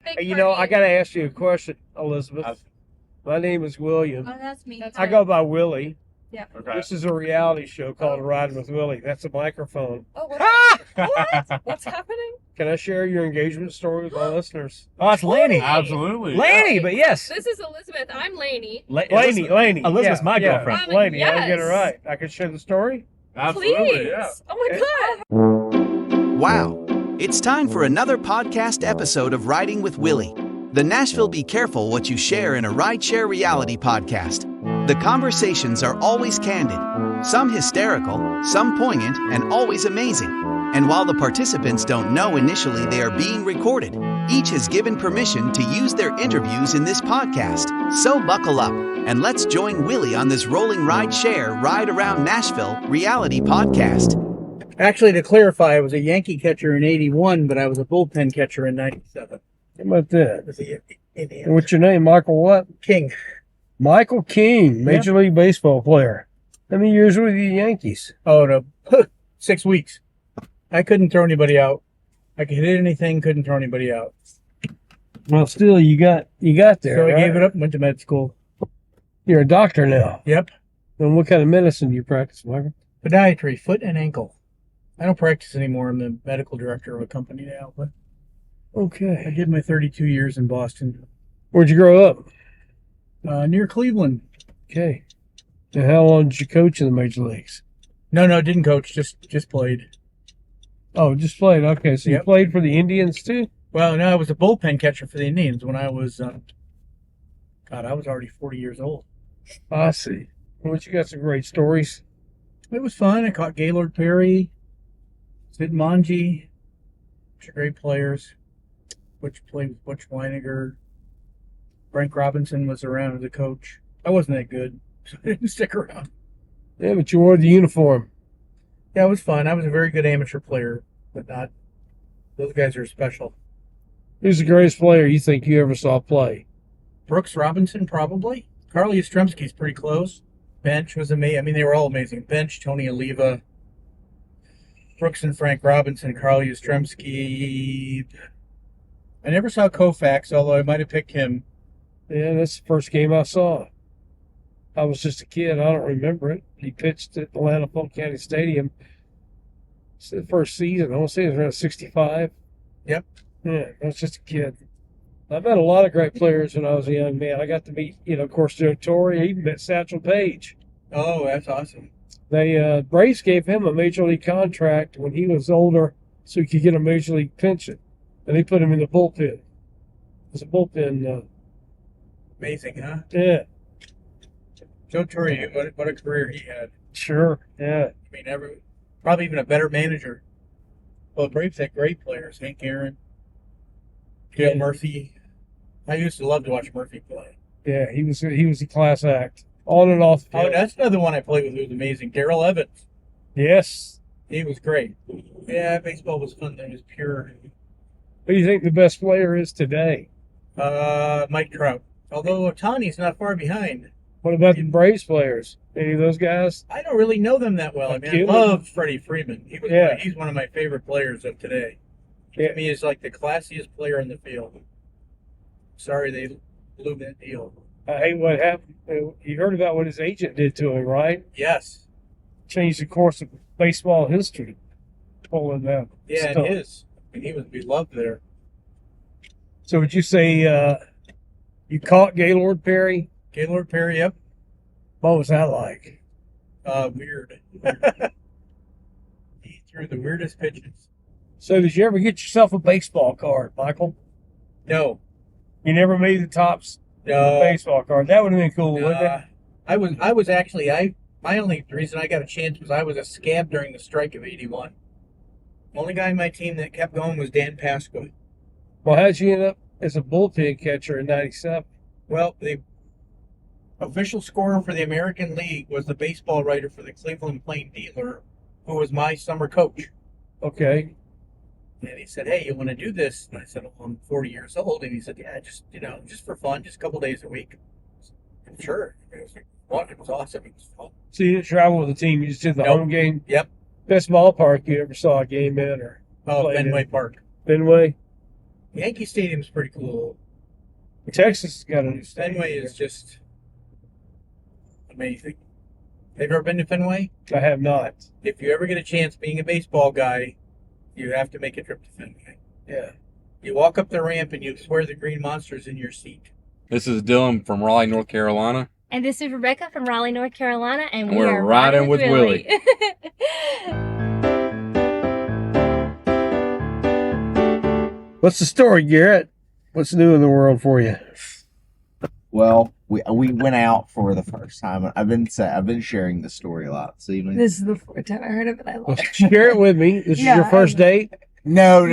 Big Hey, you know, party. I got to ask you a question, Elizabeth. My name is William. Oh, that's me. I go by Willy. Yeah. Okay. This is a reality show called Ridin with Willy. That's a microphone. Oh, what? What's happening? Can I share your engagement story with my listeners? Oh, it's Laney. Absolutely. Laney, but yes. This is Elizabeth. I'm Laney. Laney. Elizabeth's my girlfriend. Laney, I didn't get it Yes. right. I can share the story? Absolutely. Please. Yeah. Oh my God. Wow. It's time for another podcast episode of Riding with Willy, the Nashville Be Careful What You Share in a Rideshare reality podcast. The conversations are always candid, some hysterical, some poignant, and always amazing. And while the participants don't know initially they are being recorded, each has given permission to use their interviews in this podcast. So buckle up and let's join Willy on this rolling rideshare Ride Around Nashville reality podcast. Actually, to clarify, I was a Yankee catcher in 81, but I was a bullpen catcher in 97. How about that? It was the Indians. What's your name? Michael what? King. Michael King, Major League Baseball player. How many years were you the Yankees? Oh, no. 6 weeks. I couldn't throw anybody out. I could hit anything, couldn't throw anybody out. Well, still, you got there. So I right? gave it up and went to med school. You're a doctor now. Yep. And what kind of medicine do you practice, Michael? Podiatry, foot and ankle. I don't practice anymore. I'm the medical director of a company now. But I Okay. did my 32 years in Boston. Where'd you grow up? Near Cleveland. Okay. And how long did you coach in the major leagues? No, didn't coach. Just played. Oh, just played. Okay, so you Yep. played for the Indians too? Well, no, I was a bullpen catcher for the Indians when I was, I was already 40 years old. I see. Well, you got some great stories. It was fun. I caught Gaylord Perry, Sid Manji, which are great players, which played with Butch Weiniger. Frank Robinson was around as a coach. I wasn't that good, so I didn't stick around. Yeah, but you wore the uniform. Yeah, it was fun. I was a very good amateur player, but not. Those guys are special. Who's the greatest player you think you ever saw play? Brooks Robinson, probably. Carly Yastrzemski's pretty close. Bench was amazing. I mean, they were all amazing. Bench, Tony Oliva, Brooks and Frank Robinson, Carly Yastrzemski. I never saw Koufax, although I might have picked him. Yeah, that's the first game I saw. I was just a kid. I don't remember it. He pitched at Atlanta Polk County Stadium. It's the first season. I want to say it was around 65. Yep. Yeah, I was just a kid. I met a lot of great players when I was a young man. I got to meet, of course, Joe Torre. I even met Satchel Paige. Oh, that's awesome. They Braves gave him a major league contract when he was older, so he could get a major league pension, and they put him in the bullpen. It was a bullpen. Amazing, huh? Yeah, Joe Torre, what a career he had. sure. Yeah, I mean, probably even a better manager. Well, the Braves had great players. Hank Aaron, Dale Murphy. I used to love to watch Murphy play. yeah. He was a class act on and off the Oh, field. that's another one I played with who was amazing. Darrell Evans. Yes. He was great. Yeah, baseball was fun. It was pure. Who do you think the best player is today? Mike Trout. Although Otani's not far behind. What about the Braves players? Any of those guys? I don't really know them that well. I mean, I Cuban? love Freddie Freeman. Yeah. He's one of my favorite players of today. Yeah. To me, he's like the classiest player in the field. Sorry they blew that deal. I hate what happened. You heard about what his agent did to him, right? Yes. Changed the course of baseball history. Pulling that. Yeah, stuff. it is. And he was beloved there. So would you say you caught Gaylord Perry? Gaylord Perry, yep. What was that like? Weird. He threw the weirdest pitches. So did you ever get yourself a baseball card, Michael? No. You never made the tops No. baseball card. That would have been cool, wouldn't it? I was actually, my only reason I got a chance was I was a scab during the strike of 81. The only guy on my team that kept going was Dan Pasco. Well, how'd you end up as a bullpen catcher in '97? Well, the official scorer for the American League was the baseball writer for the Cleveland Plain Dealer, who was my summer coach. Okay. And he said, "Hey, you want to do this?" And I said, "Well, I'm 40 years old." And he said, "Yeah, just for fun, just a couple days a week." I said, sure. It was awesome. It was fun. So you didn't travel with the team. You just did the Nope. home game? Yep. Best ballpark you ever saw a game in or Oh, played Fenway in? Park. Fenway? Yankee Stadium's pretty cool. Texas has got a new stadium. Fenway is just amazing. Have you ever been to Fenway? I have not. If you ever get a chance, being a baseball guy, you have to make a trip to Fenway. Yeah. You walk up the ramp and you swear the green monster's in your seat. This is Dylan from Raleigh, North Carolina. And this is Rebecca from Raleigh, North Carolina, and We're are riding with Willy. What's the story, Garrett? What's new in the world for you? Well, we went out for the first time. I've been sharing the story a lot this evening. This is the fourth time I heard of it. I love Well, it. share it with me. This is your first date? No.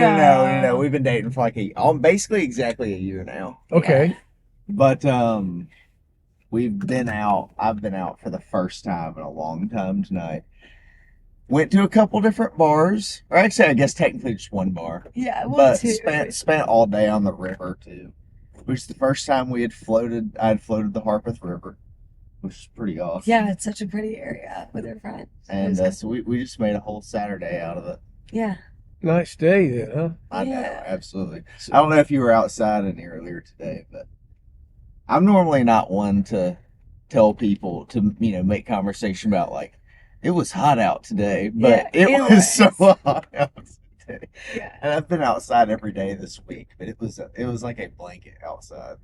We've been dating for like basically exactly a year now. Okay. But we've been out. I've been out for the first time in a long time tonight. Went to a couple different bars, or actually, I guess technically just one bar. Yeah, well, But too. spent all day on the river too, which is the first time I had floated the Harpeth River, which is pretty awesome. Yeah, it's such a pretty area with our friends. And so we just made a whole Saturday out of it. Yeah. Nice day then, huh? I know, Yeah. absolutely. I don't know if you were outside any earlier today, but I'm normally not one to tell people to, make conversation about like, it was hot out today, but Yeah, it it was was. so hot out today. Yeah. And I've been outside every day this week, but it was like a blanket outside.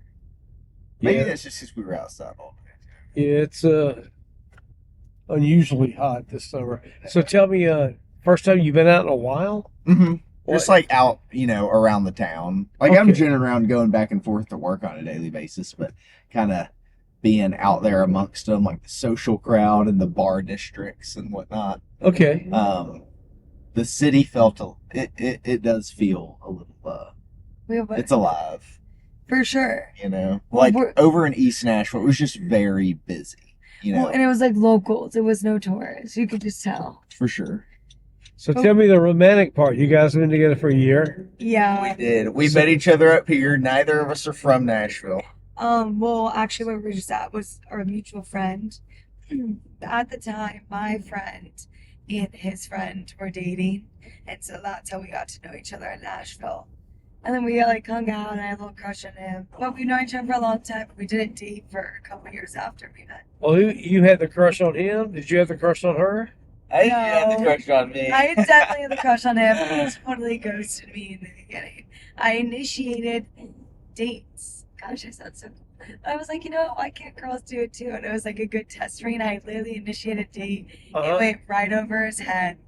Maybe Yeah. that's just because we were outside all day. Yeah, it's unusually hot this summer. So tell me, first time you've been out in a while? Mm-hmm. Just What? like out, around the town. Like I'm Okay. generally around going back and forth to work on a daily basis, but kind of being out there amongst them, like the social crowd and the bar districts and whatnot. Okay. The city it does feel a little, it's alive, For sure. Well, Well, like over in East Nashville, it was just very busy, Well, and it was like locals. It was no tourists. You could just tell. for sure. So tell me the romantic part. You guys have been together for a year? Yeah. We did. We met each other up here. Neither of us are from Nashville. Well, actually, where we were just at was our mutual friend. At the time, my friend and his friend were dating, and so that's how we got to know each other in Nashville. And then we like hung out, and I had a little crush on him. But we've known each other for a long time. But we didn't date for a couple years after we met. Well, you had the crush on him? Did you have the crush on her? I had the No. crush on me. I definitely had the crush on him. He totally ghosted me in the beginning. I initiated dates. Gosh, I sound so cool. I was like, why can't girls do it too? And it was like a good test for me. And I literally initiated a date. Uh-huh. It went right over his head.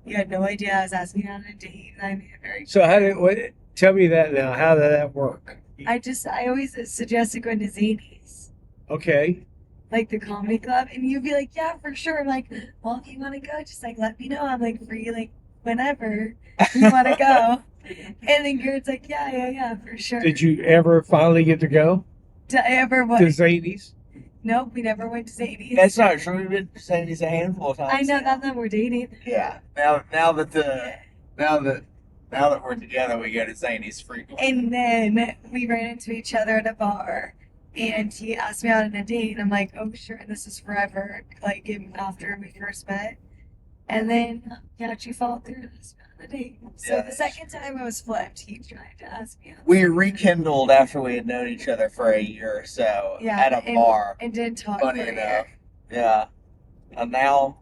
He had no idea I was asking out on a date. I mean, very. So tell me that now. How did that work? I always suggested going to Zanies, Okay. like the comedy club, and you'd be like, yeah, for sure. I'm like, well, if you want to go, just like let me know. I'm like free, like whenever you want to go. And then Garrett's like, yeah, for sure. Did you ever finally get to go Did I ever to was? Zanies? Nope, we never went to Zanies. That's not true. We've been saying this a handful of times. I know that we're dating. Yeah. Now that we're together, we go to Zanies frequently. And then we ran into each other at a bar, and he asked me out on a date, and I'm like, oh sure, and this is forever, like even after we first met. And then he actually followed through and asked me on a date. So Yeah. the second time it was flipped, he tried to ask me out. We rekindled after we had known each other for a year or so at a bar. And didn't talk Funny for a enough. year. Yeah. And now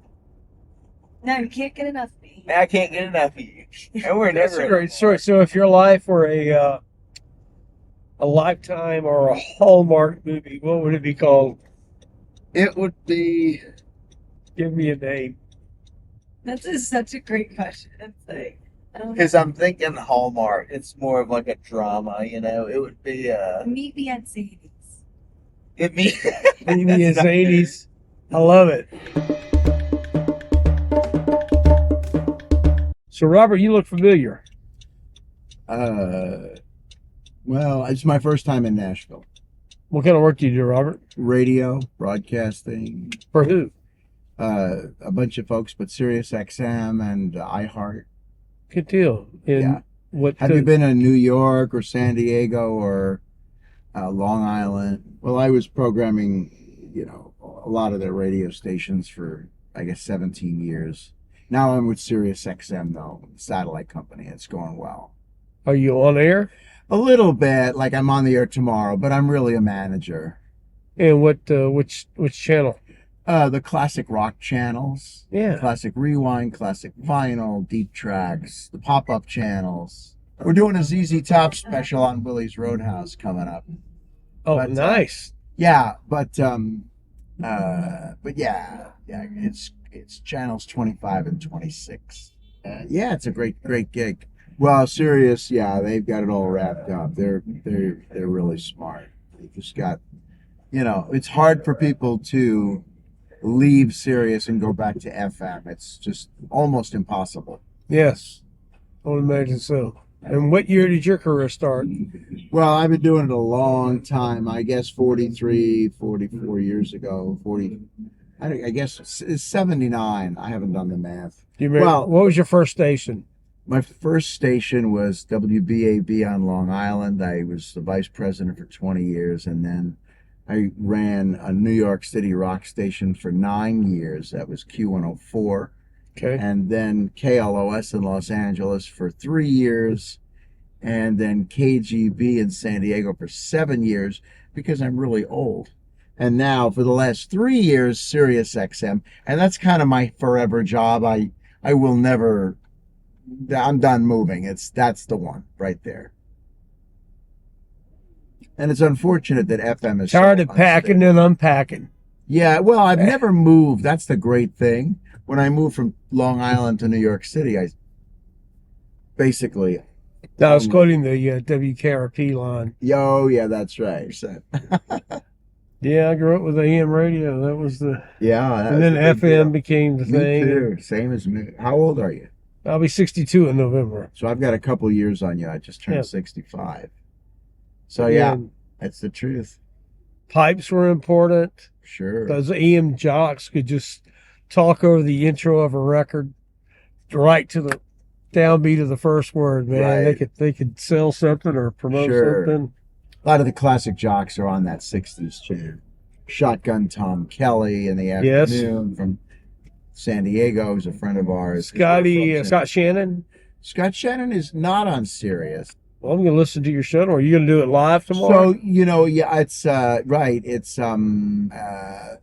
No, you can't get enough of me. I can't get enough of you. And we're That's never a great story. So if your life were a Lifetime or a Hallmark movie, what would it be called? It would be Give me a name. Such a great question. It's like, because I'm thinking Hallmark. It's more of like a drama, It would be Meet Me at Zanies. it be Give me a Zanies. I love it. So Robert, you look familiar. Well, it's my first time in Nashville. What kind of work do you do, Robert? Radio, broadcasting, For who? a bunch of folks, but Sirius XM and iHeart. Good deal. And Yeah. what Have you been in New York or San Diego or Long Island? Well, I was programming, a lot of their radio stations for, I guess, 17 years. Now I'm with Sirius XM, though, the satellite company. It's going well. Are you on air? A little bit, like I'm on the air tomorrow, but I'm really a manager. And what which channel? The classic rock channels. Yeah. Classic rewind, classic vinyl, deep tracks, the pop-up channels. We're doing a ZZ Top special on Willy's Roadhouse coming up. Oh, But, nice. Yeah, but yeah, it's channels 25 and 26. Yeah, it's a great gig. Well, Sirius, yeah, they've got it all wrapped up. They're really smart. They just got, it's hard for people to leave Sirius and go back to FM. It's just almost impossible. Yes, I would imagine so. And what year did your career start? Well, I've been doing it a long time. I guess 43, 44 years ago. I guess it's 79. I haven't done the math. You remember, Well, what was your first station? my first station was WBAB on Long Island. I was the vice president for 20 years, and then I ran a New York City rock station for 9 years. That was Q104. Okay. And then KLOS in Los Angeles for 3 years, and then KGB in San Diego for 7 years, because I'm really old. And now for the last 3 years, Sirius XM, and that's kind of my forever job. I will never. I'm done moving. That's the one right there. And it's unfortunate that FM is Tired so of packing unstable. and unpacking. Yeah, well, I've never moved. That's the great thing. When I moved from Long Island to New York City, I basically. I was quoting the WKRP line. Yeah, that's right. Yeah, I grew up with AM radio. That was the. Yeah. And then FM became the Me thing. too. Same as me. How old are you? I'll be 62 in November. So I've got a couple years on you. I just turned Yeah. 65. So yeah, And that's the truth. pipes were important. Sure. Those AM jocks could just talk over the intro of a record right to the downbeat of the first word, man. Right. They could sell something or promote Sure. something. A lot of the classic jocks are on that 60s channel. Shotgun Tom Kelly in the afternoon from San Diego, who's a friend of ours. Scott Shannon. Scott Shannon is not on Sirius. Well, I'm going to listen to your show. Are you going to do it live tomorrow? So, yeah, it's right. It's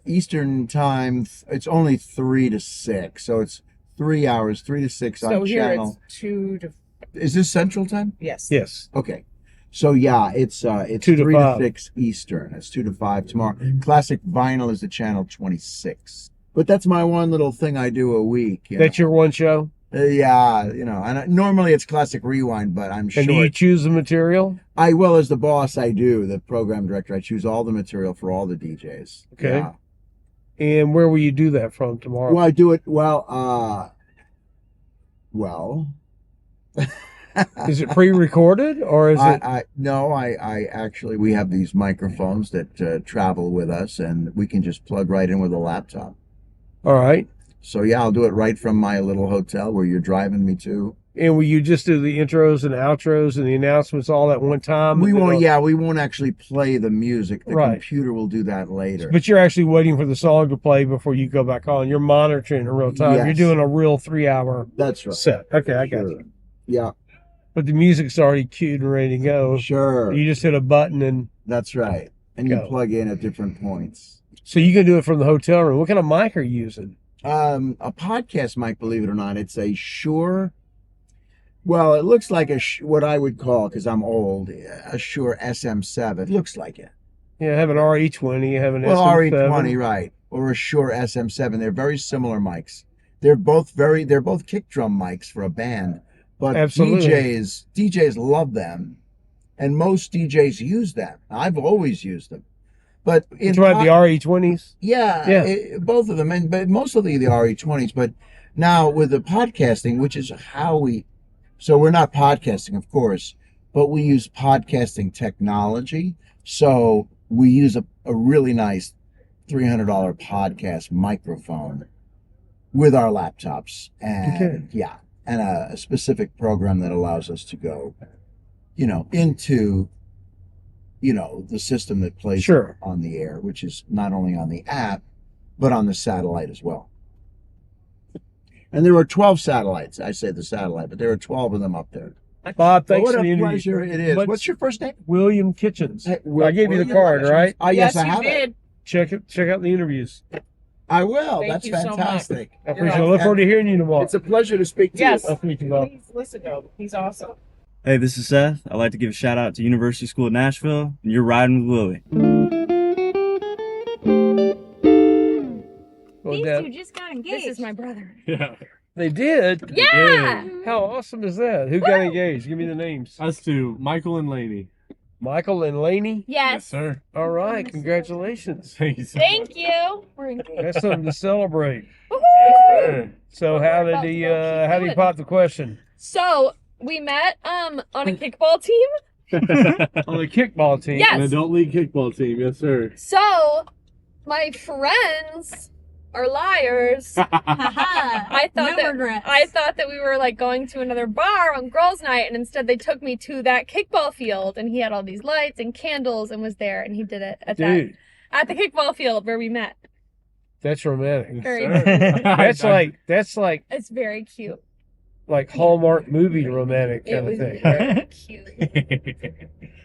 Eastern time. It's only 3 to 6. So it's 3 hours, 3 to 6 on So here channel. it's 2 to. Is this Central Time? Yes. Yes. Okay. So yeah, it's 2 to 3 5. to 6 Eastern. It's 2 to 5 tomorrow. Classic Vinyl is the channel 26. But that's my one little thing I do a week. That's your one show? Yeah, and normally it's Classic Rewind, but I'm sure. And do you choose the material? As the boss, I do. The program director, I choose all the material for all the DJs. Okay. Yeah. And where will you do that from tomorrow? Well, I do it, Is it pre-recorded or is it? No, I actually, we have these microphones that travel with us, and we can just plug right in with a laptop. All right. So yeah, I'll do it right from my little hotel where you're driving me to. And will you just do the intros and outros and the announcements all at one time? We won't actually play the music. The Right. computer will do that later. But you're actually waiting for the song to play before you go back on. You're monitoring in real time. Yes. You're doing a real 3-hour That's right. set. Okay, I got Sure. you. Yeah, But the music's already cued and ready to go. sure. You just hit a button and That's right. And Go. you plug in at different points. so you can do it from the hotel room. What kind of mic are you using? A podcast mic, believe it or not, it's a Shure. Well, it looks like what I would call, because I'm old, a Shure SM7. It looks like it. Yeah, I have an RE20. You have an Well, SM7. RE20, right, or a Shure SM7. They're very similar mics. They're both kick drum mics for a band, but Absolutely. DJs love them, and most DJs use them. I've always used them, but You tried the RE20s? yeah, both of them, but mostly the RE20s. But now with the podcasting, which is so we're not podcasting, of course, but we use podcasting technology. So we use a really nice $300 podcast microphone with our laptops, and and a specific program that allows us to go, into the system that plays Sure. on the air, which is not only on the app, but on the satellite as well. And there are 12 satellites. I say the satellite, but there are 12 of them up there. Bob, thanks What for a the interview. pleasure it is. What's your first name? William Kitchens. Hey, I gave you the William, card, right? Yes, I you have did. it. Check out the interviews. I will. Thank That's you so much. fantastic. I appreciate it. I look forward to hearing you tomorrow. It's a pleasure to speak to Yes. you. Thank you, Bob. Please listen to him. He's awesome. Hey, this is Seth. I'd like to give a shout out to University School of Nashville, and you're riding with Willy. Well, These Dad, two just got engaged. This is my brother. Yeah. they did? Yeah. How awesome is that? Who got engaged? Give me the names. Us two, Michael and Laney. Michael and Laney? Yes. sir. All right, congratulations. Thank you so Thank you. We're engaged. That's something to celebrate. much. So how did he pop the question? So we met on a kickball team. On the kickball team. Yes. An adult league kickball team, yes, sir. So my friends are liars. I thought that we were like going to another bar on girls' night, and instead they took me to that kickball field, and he had all these lights and candles and was there, and he did it at the kickball field where we met. That's romantic. Very That's like It's very cute. like Hallmark movie romantic It kind of was thing. very cute.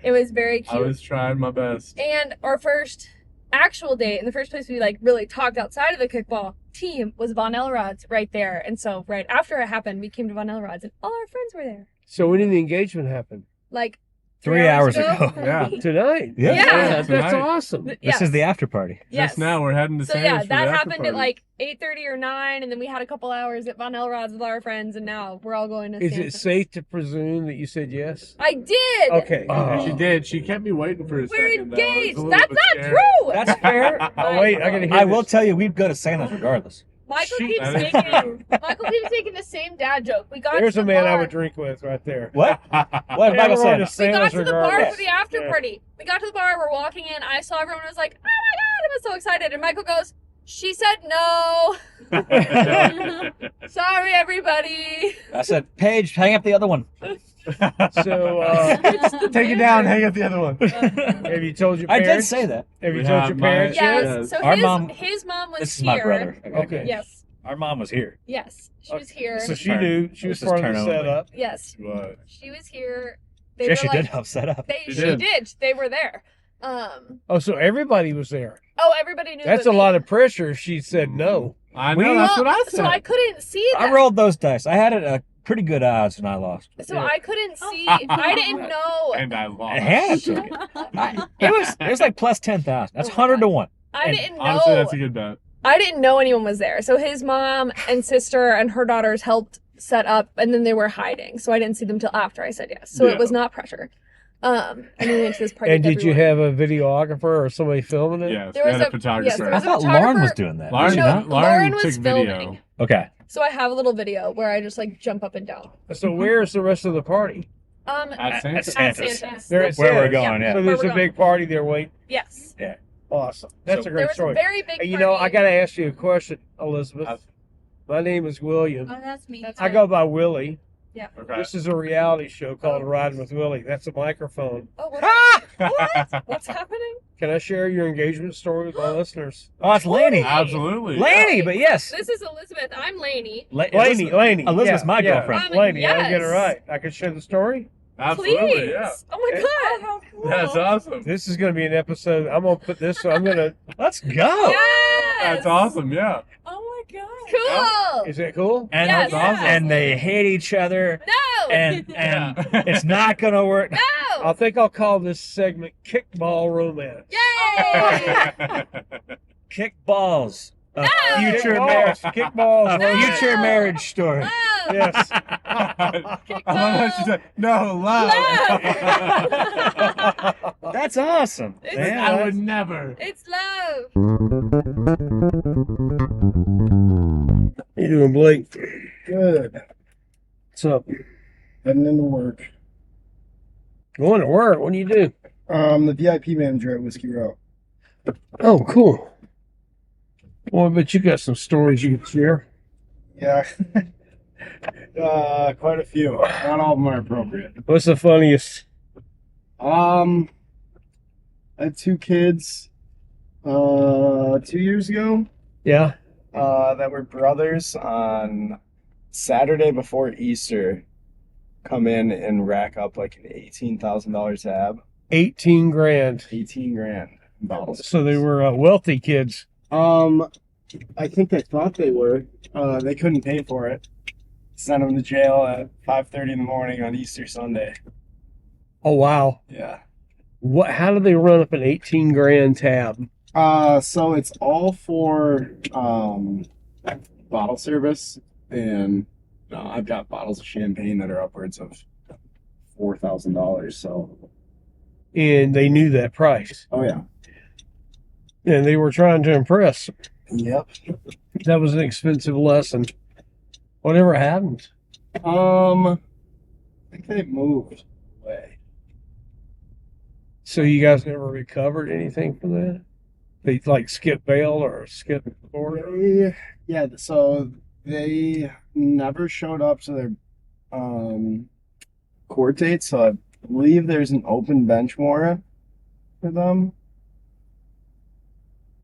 It was very cute. I was trying my best. And our first actual date, and the first place we like really talked outside of the kickball team was Von Elrod's right there. And so right after it happened, we came to Von Elrod's and all our friends were there. So when did the engagement happen? Like 3 hours ago. Yeah. Tonight. Yeah. Yeah. That's awesome. This is the after party. Yes. Just now we're heading to So Sanders yeah, for that the after happened at party. like 8:30 or 9, and then we had a couple hours at Von Elrod's with our friends, and now we're all going to Is Santa. it safe to presume that you said yes? I did! Okay. She did. She kept me waiting for a We're second. though. It was engaged! a little That's bit not scary. true! That's fair. Oh wait, I gotta hear I this. will tell you, we'd go to Santa's regardless. Michael That keeps is making the same dad joke. We got There's to a the man bar. I would drink with right there. What? What did Michael say? We got Santa's to the bar regardless. for the after party. We got to the bar. We're walking in. I saw everyone was like, "Oh my god!" I was so excited. And Michael goes, "She said no." Sorry, everybody. I said, Paige, hang up the other one. So Take it down. Hang up the other one. have you told your I parents? did say that. Have you We told have your my- parents Yes. yet? Yes. So Our his mom- mom was This is here. my brother. Okay. Yes. Our mom was here. Yes. She was here. So she knew she was This is part of turn the only. setup. Yes. What? She was here. She were actually like, did help set up. She did. did. They were there. Oh, so everybody was there. Oh, everybody knew. That's but a me. lot of pressure if she said no. I know. That's what I said. So I couldn't see that. I rolled those dice. I had a pretty good odds and I lost. So I couldn't see. I didn't know. And I lost. I had to. It was like plus 10,000. That's 100 to 1. I didn't know. Honestly, that's a good bet. I didn't know anyone was there. So his mom and sister and her daughters helped set up, and then they were hiding. So I didn't see them till after I said yes. So Yeah. it was not pressure. And we went to this party. And with did you everyone. have a videographer or somebody filming it? Yes, There we was had a a- photographer. yes, there I was a thought Lauren photographer- was doing that. Lauren, No, Lauren was took filming. video. Okay. So I have a little video where I just like jump up and down. So where's the rest of the party? At Santa's. At Santa's. They're at Where we're Santa's. going, yeah. So there's Where a we're big party there waiting. Yes. Awesome. That's a There great was story. a very big. And you know, party. I got to ask you a question, Elizabeth. My name is William. Oh, that's me. That's I go by Willie. Yeah. Okay. This is a reality show called Ridin with Willie. That's a microphone. Oh, what? What's happening? Can I share your engagement story with my listeners? Oh, it's Laney. Absolutely. Laney, but yes. This is Elizabeth. I'm Laney. Laney. Elizabeth's my girlfriend. Laney, I get it Yes. right. I can share the story? Absolutely. Please. Yeah. Oh my Okay. god. How cool. That's awesome. This is going to be an episode. I'm going to put this, so I'm going to. Let's go. Yes. That's awesome. Yeah. Oh my god. Cool. Is that cool? And, Yes. and they hate each other. No. And it's not going to work. No. I think I'll call this segment Kickball Romance. Yay. Kickballs. A No. future Kickballs. marriage. Kickballs. A romance. future marriage story. Love. Yes. I love how she said, no, love. That's awesome. It's- I would never. It's love. You doing, Blake? Good. What's up? Heading into work. Going to work. What do you do? I'm the VIP manager at Whiskey Row. Oh, cool. Boy, but you got some stories you can share. Yeah. Quite a few. Not all of them are appropriate. What's the funniest? I had two kids 2 years ago Yeah. that were brothers on Saturday before Easter. come in and rack up like an $18,000 tab. 18 grand. 18 grand in bottles. So they were wealthy kids. I think they thought they were. They couldn't pay for it. Sent them to jail at 5:30 in the morning on Easter Sunday. Oh, wow. Yeah. How do they run up an 18 grand tab? So it's all for bottle service, and I've got bottles of champagne that are upwards of $4,000. So. And they knew that price. Oh yeah. And they were trying to impress. Yep. That was an expensive lesson. Whatever happened? I think they moved away. So you guys never recovered anything from that? They like skip bail or skip court? Yeah, so they never showed up to their court date, so I believe there's an open bench warrant for them.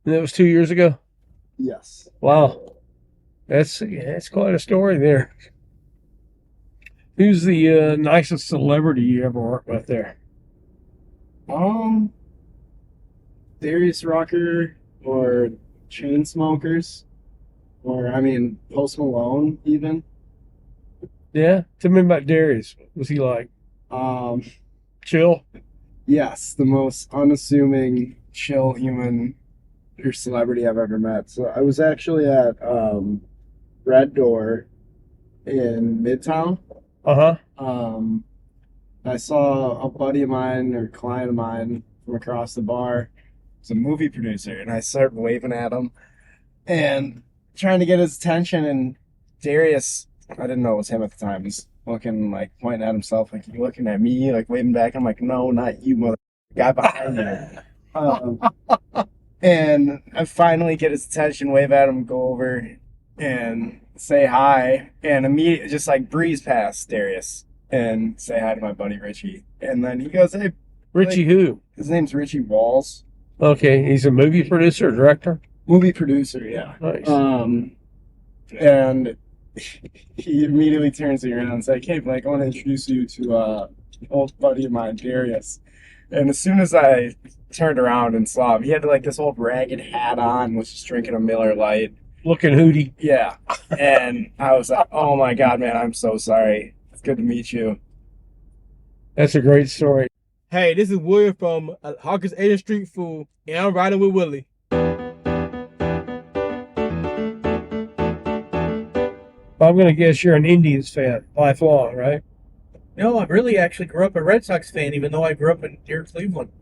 And that was 2 years ago? Yes. Wow. That's quite a story there. Who's the nicest celebrity you ever worked with there? Darius Rucker or Chainsmokers, or Post Malone even. Yeah? Tell me about Darius. What was he like? Chill? Yes, the most unassuming, chill human or celebrity I've ever met. So I was actually at Red Door in Midtown. Uh-huh. I saw a buddy of mine or client of mine from across the bar. He's a movie producer, and I started waving at him and trying to get his attention. And Darius, I didn't know it was him at the time, was looking like pointing at himself, like, you looking at me, like waving back. I'm like, no, not you, mother guy behind you. And I finally get his attention, wave at him, go over and say hi, and immediately just like breeze past Darius and say hi to my buddy Richie. And then he goes, hey. Richie who? His name's Richie Walls. Okay, he's a movie producer, director? Movie producer, yeah. Nice. And he immediately turns me around and says, hey, Blake, I want to introduce you to an old buddy of mine, Darius. And as soon as I turned around and saw him, he had like this old ragged hat on, was just drinking a Miller Lite. Looking hooty. Yeah. And I was like, oh my God, man, I'm so sorry. It's good to meet you. That's a great story. Hey, this is William from Hawkins 8th Street Food, and I'm riding with Willy. I'm going to guess you're an Indians fan, lifelong, right? No, I really actually grew up a Red Sox fan, even though I grew up near Cleveland.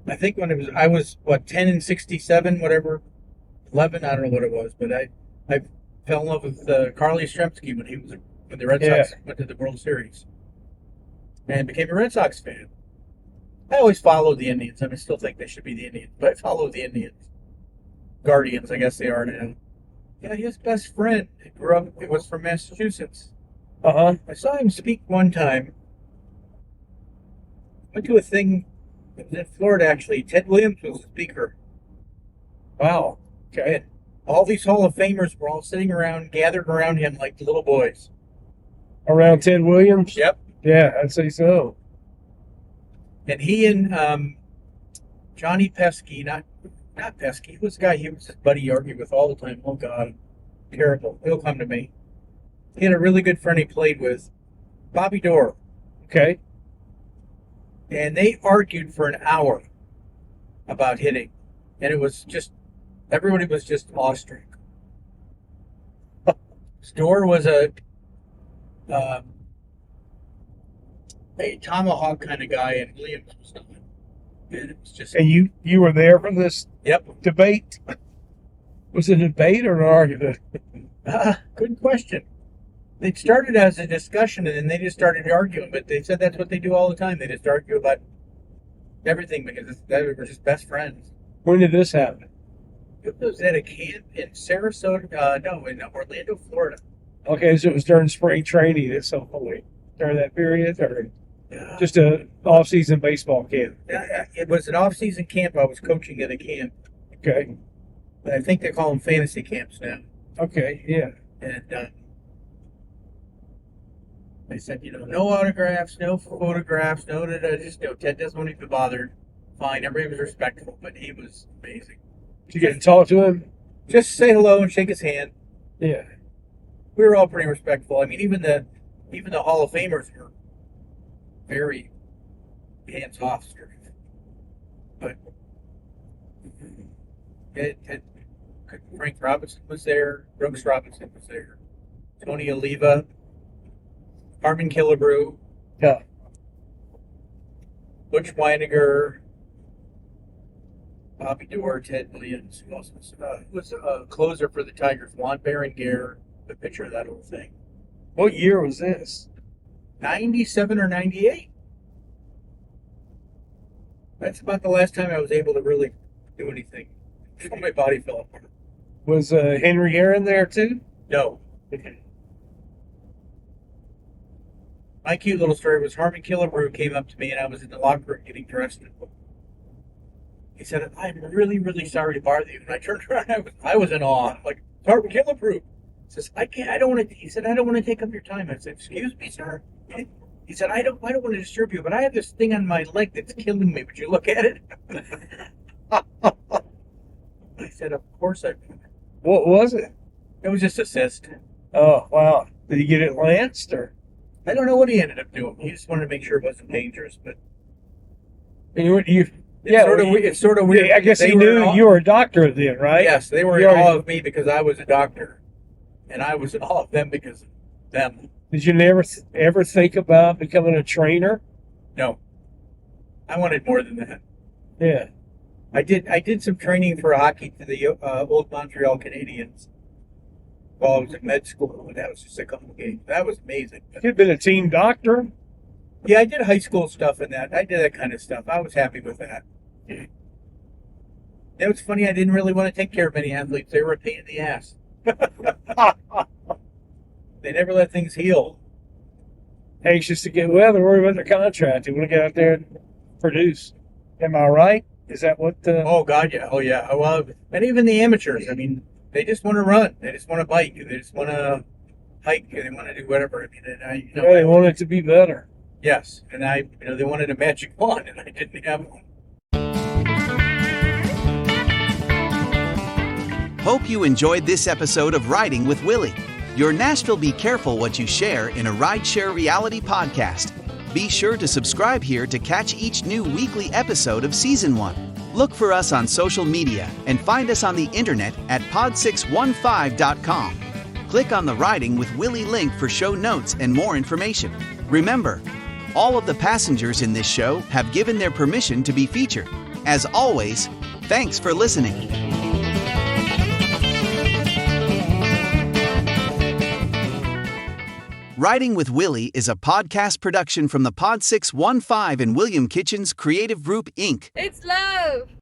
I think when I was 10 and 67, whatever, 11, I don't know what it was, but I fell in love with Carly Yastrzemski when the Red Sox went to the World Series, and became a Red Sox fan. I always followed the Indians. I still think they should be the Indians, but I followed the Indians. Guardians, I guess they are now. Yeah, his best friend was from Massachusetts. Uh-huh. I saw him speak one time. Went to a thing in Florida, actually. Ted Williams was the speaker. Wow. Okay. And all these Hall of Famers were all sitting around, gathered around him like little boys. Around Ted Williams? Yep. Yeah, I'd say so. And he and Johnny Pesky, not Pesky, he was a guy he was his buddy he argued with all the time. Oh, God. Terrible. He'll come to me. He had a really good friend he played with, Bobby Dorr. Okay. And they argued for an hour about hitting. And it was just, everybody was just awestruck. Dorr was a tomahawk kind of guy, and Williams was not. And it was just. And you were there for this debate? Was it a debate or an argument? Good question. It started as a discussion, and then they just started arguing. But they said that's what they do all the time. They just argue about everything because they were just best friends. When did this happen? It was at a camp in Sarasota, in Orlando, Florida. Okay, so it was during spring training at some point during that period, or just a off-season baseball camp? It was an off-season camp. I was coaching at a camp. Okay. But I think they call them fantasy camps now. Okay, yeah. And They said, no autographs, no photographs, just no. Ted doesn't want to be bothered. Fine, everybody was respectful, but he was amazing. Did you get to talk to him? Just say hello and shake his hand. Yeah. We were all pretty respectful. I mean, even the Hall of Famers were very hands-off, sort of. But Frank Robinson was there. Brooks Robinson was there. Tony Oliva. Harmon Killebrew. Yeah. Butch Weiniger. Bobby Doerr, Ted Williams. Who else was a closer for the Tigers? Juan Berenguer, the pitcher of that whole thing. What year was this? 97 or 98. That's about the last time I was able to really do anything before my body fell apart. Was Henry Aaron there too? No. Okay. My cute little story was Harmon Killebrew came up to me and I was in the locker room getting dressed. He said, "I'm really, really sorry to bother you." And I turned around and I was in awe. I'm like, Harmon Killebrew. He says, I don't want to take up your time. I said, "Excuse me, sir." He said, I don't want to disturb you, but I have this thing on my leg that's killing me. Would you look at it? I said, "Of course I would." What was it? It was just a cyst. Oh, wow. Did he get it lanced or? I don't know what he ended up doing. He just wanted to make sure it wasn't dangerous, but it's sort of weird. I guess he knew you were a doctor then, right? Yes, they were in awe of me because I was a doctor, and I was in awe of them because of them. Did you never ever think about becoming a trainer? No, I wanted more than that. Yeah, I did some training for hockey to the old Montreal Canadiens while I was in med school, and that was just a couple of games. That was amazing. You'd been a team doctor. Yeah, I did high school stuff and that. I did that kind of stuff. I was happy with that. It was funny. I didn't really want to take care of many athletes. They were a pain in the ass. They never let things heal. Anxious to get well, they're worried about their contract. They want to get out there and produce. Am I right? Is that what? Oh God, yeah. Oh yeah. Well, and even the amateurs. I mean, they just want to run. They just want to bike. They just want to hike. They want to do whatever. I mean, they want it to be better. Yes, and they wanted a magic wand, and I didn't have one. Hope you enjoyed this episode of Riding with Willy, your Nashville Be Careful What You Share in a Rideshare Reality podcast. Be sure to subscribe here to catch each new weekly episode of Season 1. Look for us on social media and find us on the internet at pod615.com. Click on the Riding with Willy link for show notes and more information. Remember, all of the passengers in this show have given their permission to be featured. As always, thanks for listening. Riding with Willy is a podcast production from the Pod 615 and William Kitchen's Creative Group, Inc. It's love.